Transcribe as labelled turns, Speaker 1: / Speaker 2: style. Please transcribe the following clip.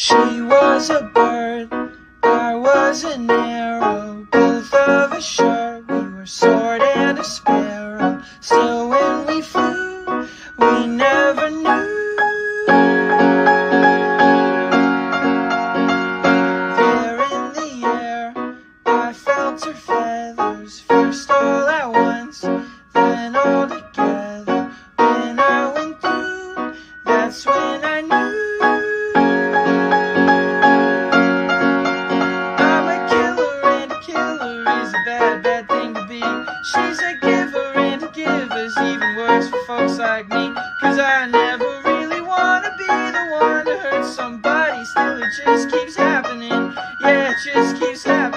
Speaker 1: She was a bird, I was an arrow, both of us sure we were sword and a sparrow. Still when we flew, we never knew. There in the air, I felt her feathers, first all at once, then all together. When I went through, that's when I knew. She's a giver and a giver's even worse for folks like me. Cause I never really wanna be the one to hurt somebody. Still it just keeps happening. Yeah, it just keeps happening.